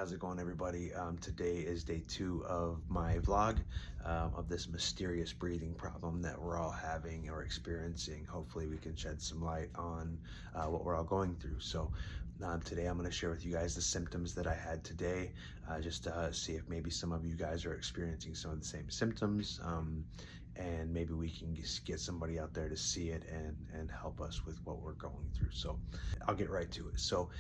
How's it going, everybody? Today is day 2 of my vlog of this mysterious breathing problem that we're all having or experiencing. Hopefully we can shed some light on what we're all going through. So today I'm going to share with you guys the symptoms that I had today, just to see if maybe some of you guys are experiencing some of the same symptoms, and maybe we can just get somebody out there to see it and help us with what we're going through. So I'll get right to it. So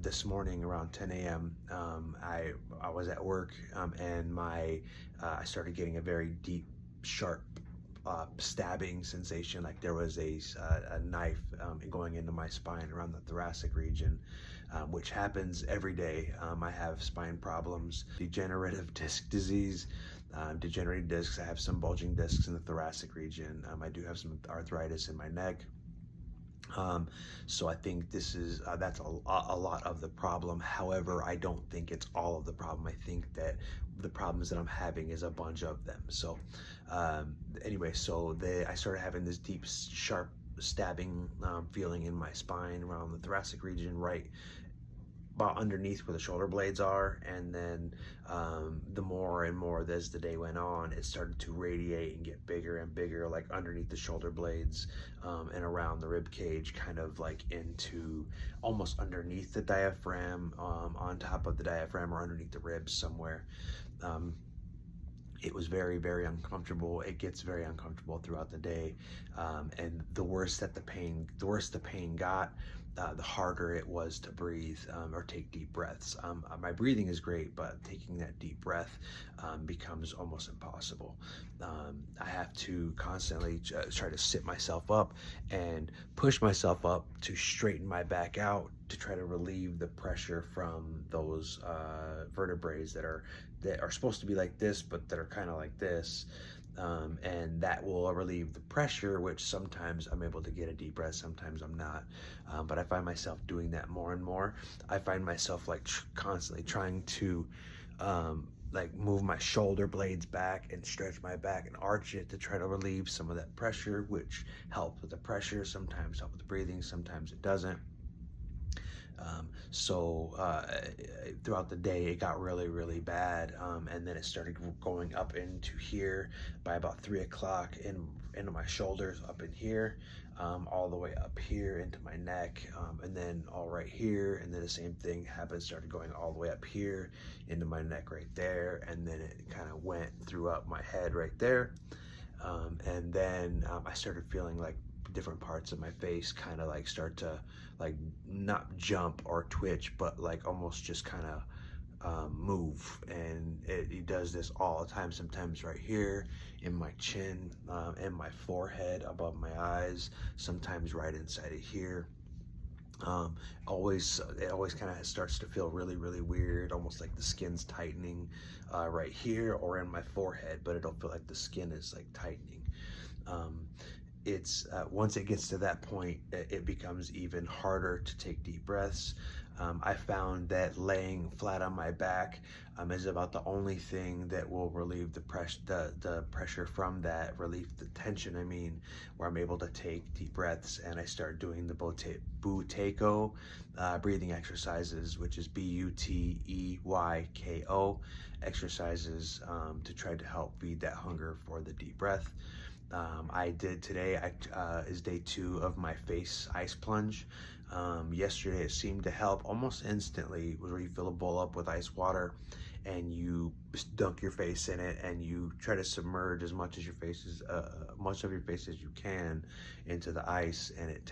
this morning around 10 a.m. I was at work, and I started getting a very deep, sharp stabbing sensation, like there was a knife going into my spine around the thoracic region, which happens every day. I have spine problems, degenerative disc disease, degenerated discs. I have some bulging discs in the thoracic region. I do have some arthritis in my neck. So I think that's a lot of the problem. However, I don't think it's all of the problem. I think that the problems that I'm having is a bunch of them. So anyway, I started having this deep, sharp stabbing feeling in my spine around the thoracic region, right about underneath where the shoulder blades are. And then the more and more as the day went on, it started to radiate and get bigger and bigger, like underneath the shoulder blades, and around the rib cage, kind of like into almost underneath the diaphragm, on top of the diaphragm, or underneath the ribs somewhere. It was very, very uncomfortable. It gets very uncomfortable throughout the day, and the worse the pain got, the harder it was to breathe, or take deep breaths. My breathing is great, but taking that deep breath becomes almost impossible. I have to constantly try to sit myself up and push myself up to straighten my back out, to try to relieve the pressure from those vertebrae that are supposed to be like this, but that are kind of like this. And that will relieve the pressure, which sometimes I'm able to get a deep breath, sometimes I'm not. But I find myself doing that more and more. I find myself like constantly trying to like move my shoulder blades back and stretch my back and arch it to try to relieve some of that pressure, which helps with the pressure, sometimes help with the breathing, sometimes it doesn't. Throughout the day it got really, really bad, and then it started going up into here by about 3 o'clock, into my shoulders, up in here, all the way up here into my neck, and then all right here, and then the same thing happened, started going all the way up here into my neck right there, and then it kind of went throughout my head right there, and then I started feeling like different parts of my face kind of like start to like not jump or twitch, but like almost just kind of move. And it does this all the time, sometimes right here in my chin, and my forehead above my eyes, sometimes right inside of here. It always kind of starts to feel really, really weird, almost like the skin's tightening right here or in my forehead, but it'll feel like the skin is like tightening. It's once it gets to that point, it becomes even harder to take deep breaths. I found that laying flat on my back is about the only thing that will relieve the pressure from that, relieve the tension, where I'm able to take deep breaths. And I start doing the Buteyko breathing exercises, which is Buteyko exercises, to try to help feed that hunger for the deep breath. I did today, is day 2 of my face ice plunge. Yesterday it seemed to help almost instantly, where you fill a bowl up with ice water and you dunk your face in it and you try to submerge as much of your face as you can into the ice, and it's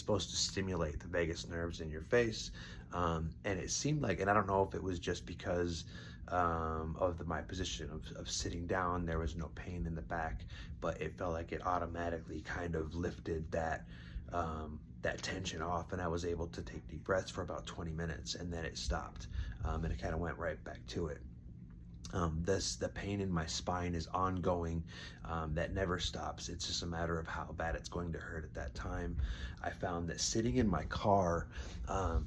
supposed to stimulate the vagus nerves in your face. And it seemed like, and I don't know if it was just because of my position of sitting down, there was no pain in the back, but it felt like it automatically kind of lifted that tension off, and I was able to take deep breaths for about 20 minutes, and then it stopped, and it kind of went right back to it. The pain in my spine is ongoing. That never stops. It's just a matter of how bad it's going to hurt at that time. I found that sitting in my car,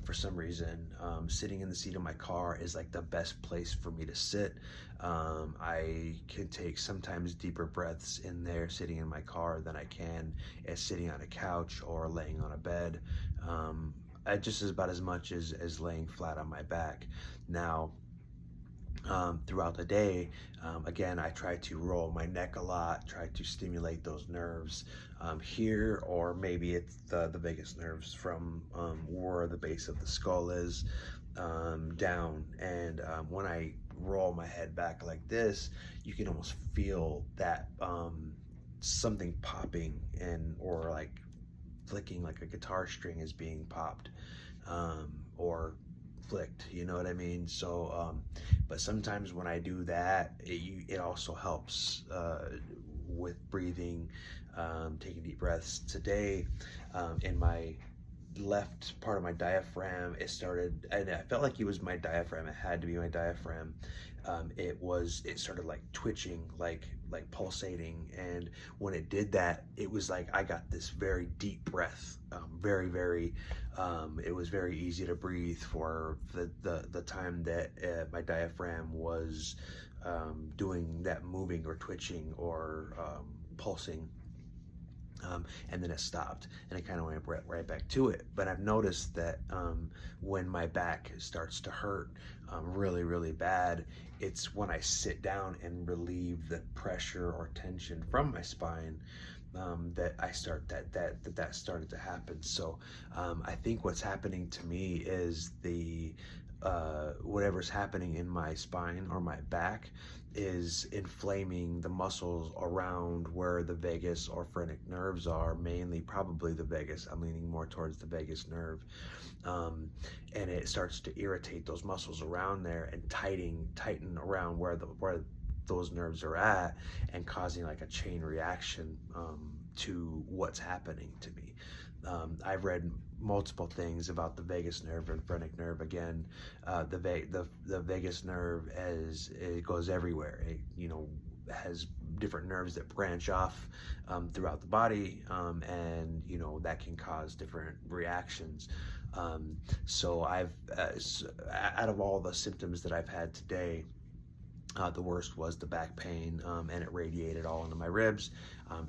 for some reason, sitting in the seat of my car is like the best place for me to sit. I can take sometimes deeper breaths in there sitting in my car than I can as sitting on a couch or laying on a bed. just as about as much as laying flat on my back. Now, throughout the day, again, I try to roll my neck a lot, try to stimulate those nerves here, or maybe it's the vagus nerves from where the base of the skull is down. And when I roll my head back like this, you can almost feel that something popping and or like flicking, like a guitar string is being popped or flicked, you know what I mean? So but sometimes when I do that, it also helps with breathing, taking deep breaths. Today, in my left part of my diaphragm, it started, and I felt like it was my diaphragm, it had to be my diaphragm. It started like twitching, like pulsating, and when it did that, it was like I got this very deep breath, it was very easy to breathe for the time that my diaphragm was doing that, moving or twitching or pulsing. And then it stopped, and it kind of went right back to it. But I've noticed that when my back starts to hurt really bad, it's when I sit down and relieve the pressure or tension from my spine that I start that started to happen. So I think what's happening to me is whatever's happening in my spine or my back is inflaming the muscles around where the vagus or phrenic nerves are, mainly probably the vagus. I'm leaning more towards the vagus nerve. And it starts to irritate those muscles around there and tighten around where those nerves are at, and causing like a chain reaction to what's happening to me. I've read multiple things about the vagus nerve and phrenic nerve. Again, the vagus nerve, as it goes everywhere, it has different nerves that branch off throughout the body, and that can cause different reactions. So out of all the symptoms that I've had today, the worst was the back pain, and it radiated all into my ribs,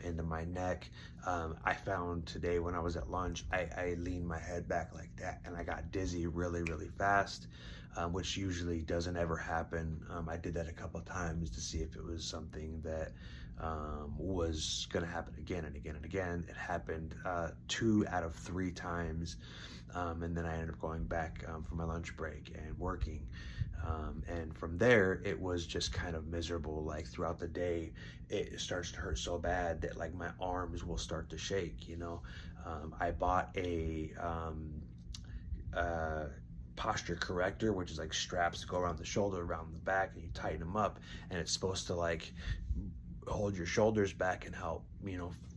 into my neck. I found today when I was at lunch, I leaned my head back like that, and I got dizzy really fast, which usually doesn't ever happen. I did that a couple of times to see if it was something that was going to happen again and again and again. It happened 2 out of 3 times, and then I ended up going back for my lunch break and working. And from there, it was just kind of miserable. Like throughout the day, it starts to hurt so bad that like my arms will start to shake. I bought a posture corrector, which is like straps that go around the shoulder, around the back, and you tighten them up, and it's supposed to like hold your shoulders back and help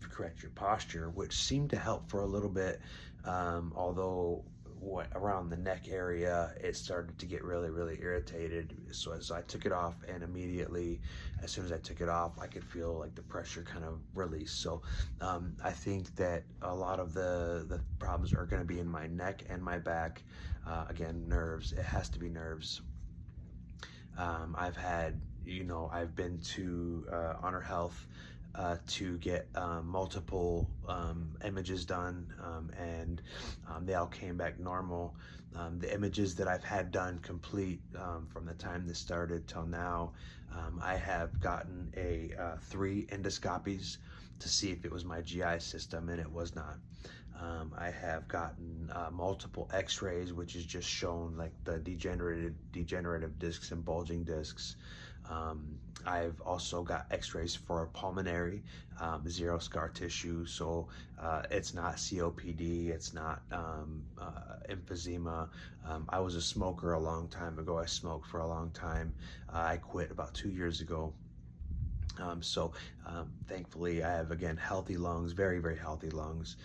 correct your posture, which seemed to help for a little bit, although around the neck area it started to get really irritated. So I took it off, and immediately as soon as I took it off, I could feel like the pressure kind of release. So I think that a lot of the problems are going to be in my neck and my back. Again, nerves. It has to be nerves. I've been to Honor Health to get multiple images done, and they all came back normal. The images that I've had done complete from the time this started till now, I have gotten 3 endoscopies to see if it was my GI system, and it was not. I have gotten multiple x-rays, which is just shown like the degenerative discs and bulging discs. I've also got x-rays for pulmonary, 0 scar tissue, so it's not COPD, it's not emphysema. I was a smoker a long time ago. I smoked for a long time. I quit about 2 years ago. Thankfully I have, again, healthy lungs, very healthy lungs.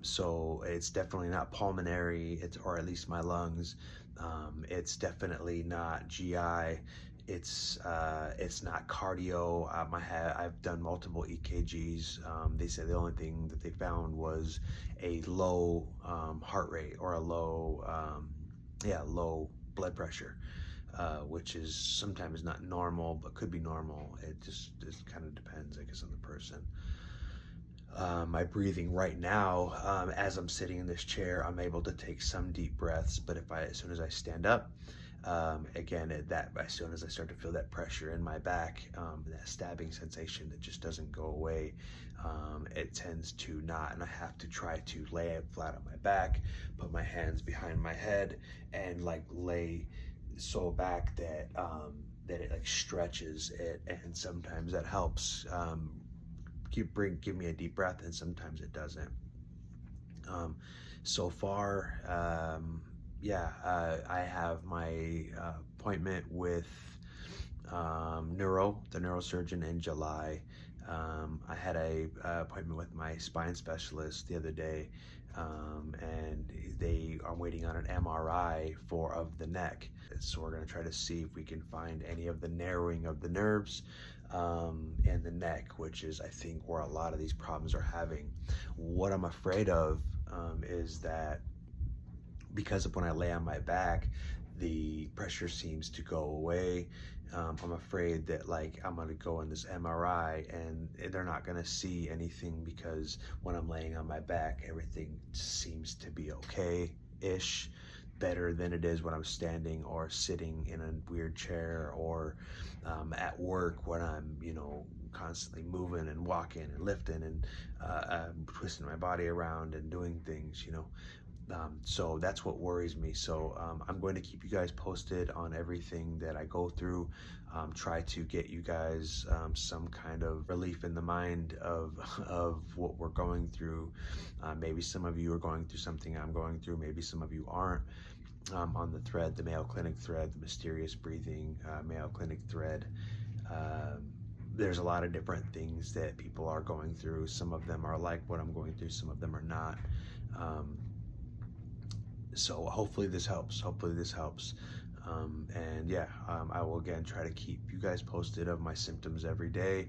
So it's definitely not pulmonary, or at least my lungs. It's definitely not GI. It's not cardio. I've done multiple EKGs. They said the only thing that they found was a low heart rate, or a low blood pressure, which is sometimes not normal, but could be normal. It kind of depends, I guess, on the person. my breathing right now, as I'm sitting in this chair, I'm able to take some deep breaths, but as soon as I stand up, again, as soon as I start to feel that pressure in my back, that stabbing sensation that just doesn't go away, it tends to not, and I have to try to lay it flat on my back, put my hands behind my head, and like lay so back that that it like stretches it, and sometimes that helps give me a deep breath, and sometimes it doesn't. So far, I have my appointment with the neurosurgeon in July. I had a appointment with my spine specialist the other day, and they are waiting on an MRI of the neck. So we're going to try to see if we can find any of the narrowing of the nerves in the neck, which is, I think, where a lot of these problems are having. What I'm afraid of is that because of when I lay on my back, the pressure seems to go away. I'm afraid that like I'm gonna go in this MRI and they're not gonna see anything, because when I'm laying on my back, everything seems to be okay-ish, better than it is when I'm standing or sitting in a weird chair, or at work when I'm, constantly moving and walking and lifting and twisting my body around and doing things, so that's what worries me. So I'm going to keep you guys posted on everything that I go through, try to get you guys some kind of relief in the mind of what we're going through. Maybe some of you are going through something I'm going through, maybe some of you aren't. On the thread, the Mayo Clinic thread, the Mysterious Breathing Mayo Clinic thread, there's a lot of different things that people are going through. Some of them are like what I'm going through, some of them are not. So hopefully this helps. I will again try to keep you guys posted of my symptoms every day,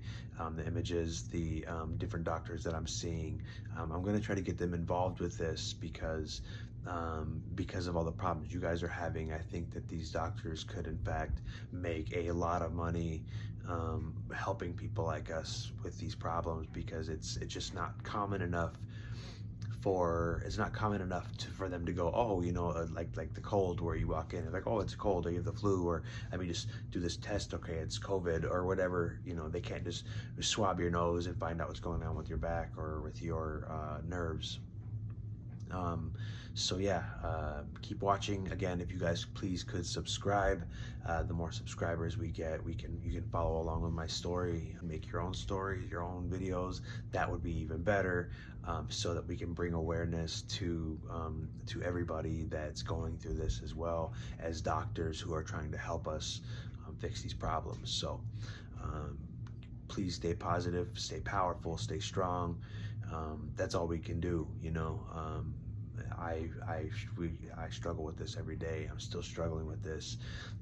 the images, the different doctors that I'm seeing. I'm going to try to get them involved with this because of all the problems you guys are having. I think that these doctors could in fact make a lot of money helping people like us with these problems, because it's just not common enough for them to go, oh, like the cold, where you walk in and like, oh, it's a cold, or you have the flu, or just do this test, okay, it's COVID or whatever. They can't just swab your nose and find out what's going on with your back or with your nerves. Keep watching. Again, if you guys please could subscribe. The more subscribers we get, you can follow along with my story, make your own stories, your own videos. That would be even better, so that we can bring awareness to everybody that's going through this, as well as doctors who are trying to help us fix these problems. So please stay positive, stay powerful, stay strong. That's all we can do. I struggle with this every day. I'm still struggling with this.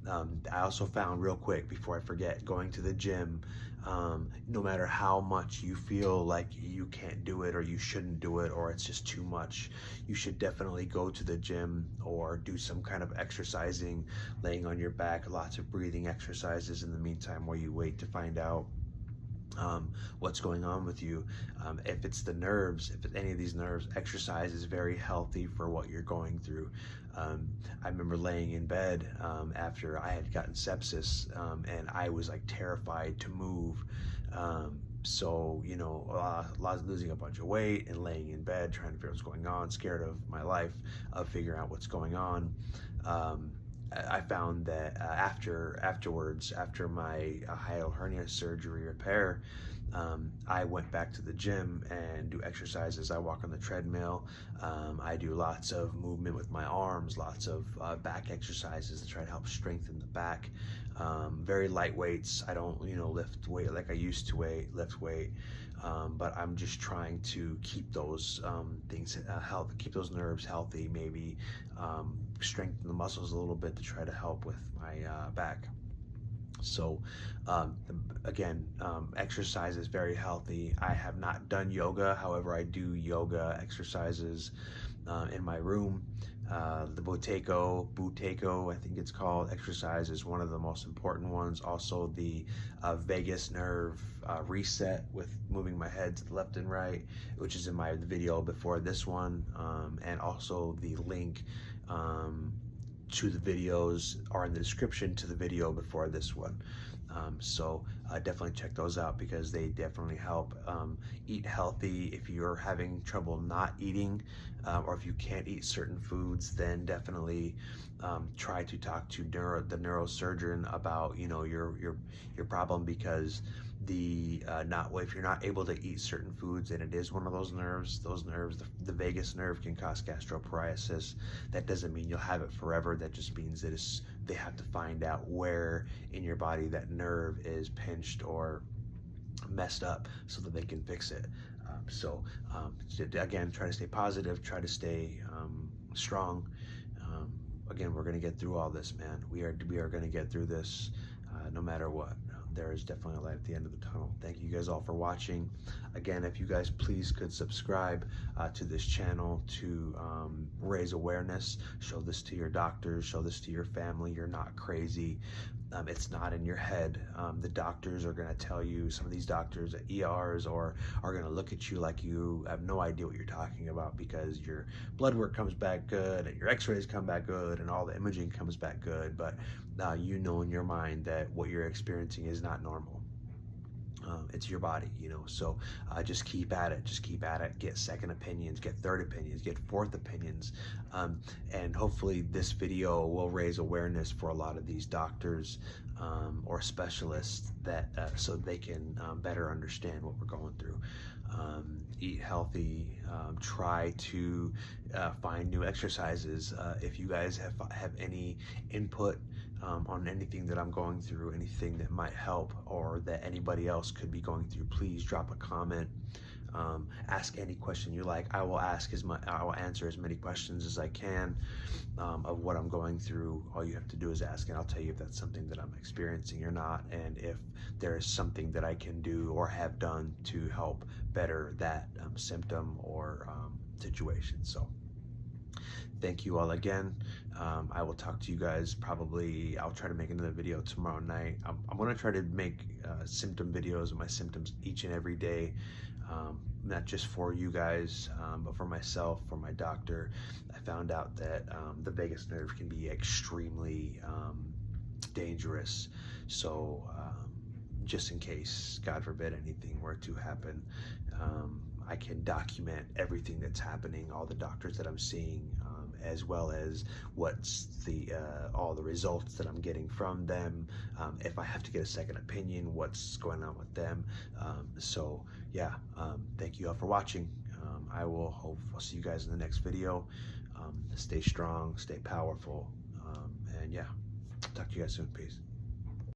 I also found, real quick before I forget, going to the gym, no matter how much you feel like you can't do it or you shouldn't do it or it's just too much, you should definitely go to the gym or do some kind of exercising, laying on your back, lots of breathing exercises in the meantime, while you wait to find out what's going on with you. If it's the nerves, if it's any of these nerves, exercise is very healthy for what you're going through. I remember laying in bed after I had gotten sepsis, and I was like terrified to move. Losing a bunch of weight and laying in bed trying to figure out what's going on, scared of my life, of figuring out what's going on. I found that afterwards, after my hiatal hernia surgery repair, I went back to the gym and do exercises. I walk on the treadmill. I do lots of movement with my arms, lots of back exercises to try to help strengthen the back. Very light weights. I don't, lift weight like I used to lift weight. But I'm just trying to keep those things healthy, keep those nerves healthy, maybe strengthen the muscles a little bit to try to help with my back. So exercise is very healthy. I have not done yoga, however I do yoga exercises in my room, The Buteyko, I think it's called, exercise is one of the most important ones. Also the vagus nerve reset with moving my head to the left and right, which is in my video before this one, and also the link to the videos are in the description to the video before this one. So definitely check those out because they definitely help. Eat healthy. If you're having trouble not eating, or if you can't eat certain foods, then definitely try to talk to the neurosurgeon about your problem, because if you're not able to eat certain foods and it is one of those nerves, the vagus nerve can cause gastroparesis. That doesn't mean you'll have it forever. That just means that they have to find out where in your body that nerve is pinched or messed up so that they can fix it. Again, try to stay positive, try to stay strong. Again, we're going to get through all this, man. We are going to get through this no matter what. There is definitely a light at the end of the tunnel. Thank you guys all for watching. Again, if you guys please could subscribe to this channel to raise awareness, show this to your doctors, show this to your family. You're not crazy. It's not in your head. The doctors are going to tell you, some of these doctors at ERs are going to look at you like you have no idea what you're talking about, because your blood work comes back good and your x-rays come back good and all the imaging comes back good, but you know in your mind that what you're experiencing is not normal. It's your body, so just keep at it, get second opinions, get third opinions, get fourth opinions, and hopefully this video will raise awareness for a lot of these doctors or specialists, that so they can better understand what we're going through. Eat healthy, try to find new exercises. If you guys have any input on anything that I'm going through, anything that might help or that anybody else could be going through, please drop a comment. Ask any question you like. I will answer as many questions as I can of what I'm going through. All you have to do is ask, and I'll tell you if that's something that I'm experiencing or not, and if there is something that I can do or have done to help better that symptom or situation. So thank you all again. I will talk to you guys probably. I'll try to make another video tomorrow night. I'm going to try to make symptom videos of my symptoms each and every day, not just for you guys, but for myself, for my doctor. I found out that the vagus nerve can be extremely dangerous. So just in case, God forbid, anything were to happen, I can document everything that's happening, all the doctors that I'm seeing, as well as what's all the results that I'm getting from them. If I have to get a second opinion, what's going on with them. So yeah, thank you all for watching. I'll see you guys in the next video. Stay strong, stay powerful, and yeah, talk to you guys soon. Peace.